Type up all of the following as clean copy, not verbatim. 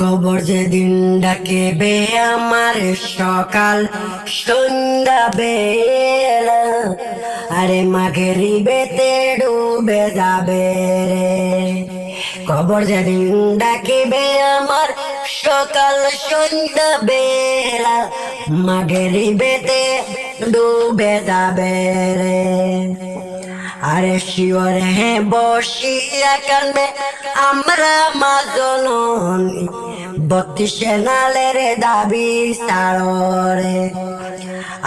কবর যেদিন ডাকিবে আমার সকাল সন্ধ্যা বেলা, আরে মাগরিবেতে ডুবে যাবে রে। কবর যেদিন ডাকিবে আমার সকাল সন্ধ্যা বেলা, মাগরিবেতে ডুবে যাবে রে। আরে শিওরে বসিয়া কান্দে আমরা মা জননী, 32 নালের দাবি সাড়রে।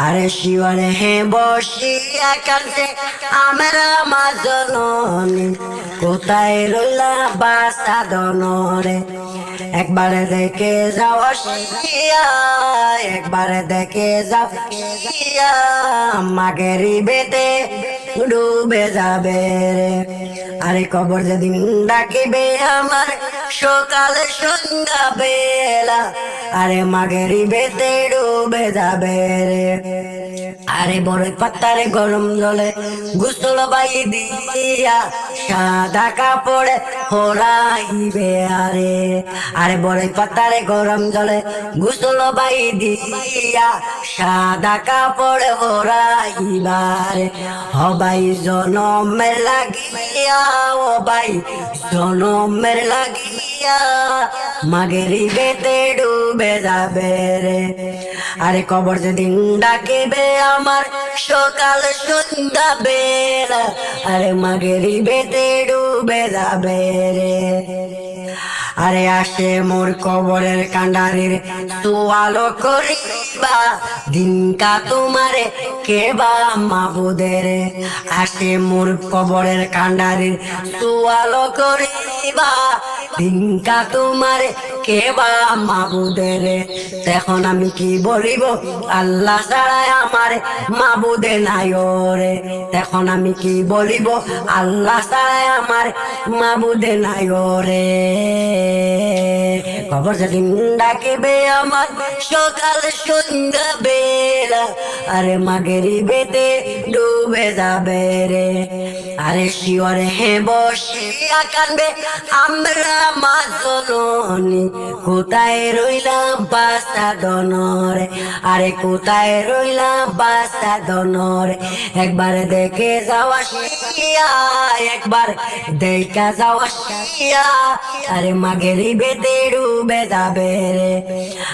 আরে শিওরে বসিয়া কান্দে আমরা মা জননী, কোথায় রইলা বাসা দনরে। একবারে দেখে যাও আসিয়া, একবারে দেখে যাও আসিয়া, মাগরিবেতে ডুবে যাবে রে। আরে কবর যেদিন ডাকিবে আমার সকাল সন্ধ্যা বেলা, আরে মাগরিবেতে ডুবে যাবে রে। আরে বড় পাতারে গরম জলে গোসল বাই দিয়া, সাদা কাপড়ে হরাইবে আরে। আরে বড় পাতারে গরম জলে গোসল বাই দিয়া, সাদা কাপড়ে হরাইবারে। হবাই জনমের লাগিয়া, ও ভাই জনমের লাগিয়া, মাগরিবেতে ডুবে যাবে রে। আরে কবর যেদিন ডাকিবে আমার সকাল সন্ধ্যা বেলা, আরে মাগরিবেতে ডুবে যাবে রে। আরে আসে মোর কবরের কান্ডারির তোয়ালো করিবা, দিনকা তোমারে কেবা মাবুদের। আসে মোর কবরের কান্ডারির তোয়ালো করিবা, দিনকা তোমারে কেবা মাবুদের। তখন আমি কি বলিব আল্লাহ ছাড়াই আমার মাবুদে নাই রে। তখন আমি কি বলিব আল্লাহ ছাড়াই আমার মাবুদে নাই রে। কবর যেদিন ডাকিবে আমার সকাল সন্ধ্যা বেলা, আরে মাগরিবেতে ডুবে যাবে রে। আরে শিওরে বসিয়া কান্দে আমরা মা জননী, কোথায় রইলাম বাসা দনরে। আরে কোথায় রইলাম বাসা দনরে। একবার দেখে যাওয়া শিয়া, একবার দেখা যাওয়া শিয়া, আরে মাগরিবেতে ডুবে যাবে রে।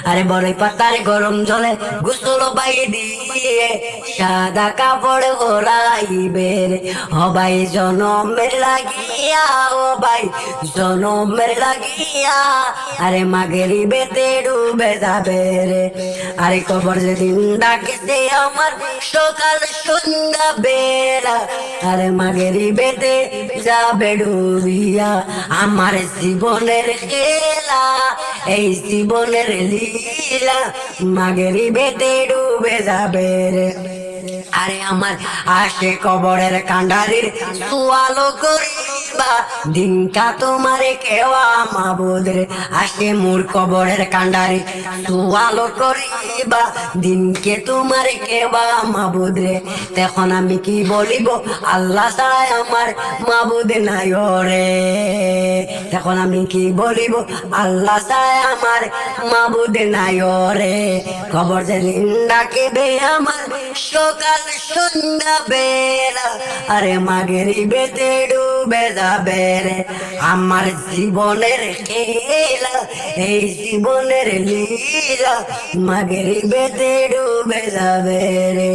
আরে বড় পাতার গরম জলে গোসল বাই দিয়ে, সাদা কাপড় ওরাইবে রে। হবাই জনমের লাগিয়া, ও ভাই জনমের লাগিয়া, আরে মাগরিবেতে ডুবে যাবে রে। আরে কবর যেদিন ডাকিছে আমার সকাল সন্ধ্যা বেলা, আরে মাগরিবেতে যাবে ডুবিয়া আমার জীবনের খেলা, এই জীবনের লীলা, মাগরিবেতে ডুবে যাবে রে। আরে আমার আসে কবরের কান্ডারির তোয়ালো করিবা, দিনকা তোমারে কেওয়া মাবুদরে। আসে মোর কবরের কান্ডারি তোয়ালো করিবা, দিনকে তোমারে কেওয়া মাবুদরে। তখন আমি কি বলিব আল্লাহ ছাড়াই আমার মাবুদে নাই রে। তখন আমি কি বলিব আল্লাহ ছাড়াই আমার মাবুদে নাই রে। কবর যেদিন ডাকিবে আমার সকাল সন্ধ্যা বেলা, আরে মাগরিবেতে ডুবে যাবে রে। আমার জীবনের খেলা, এই জীবনের লীলা, মাগরিবেতে ডুবে যাবে রে।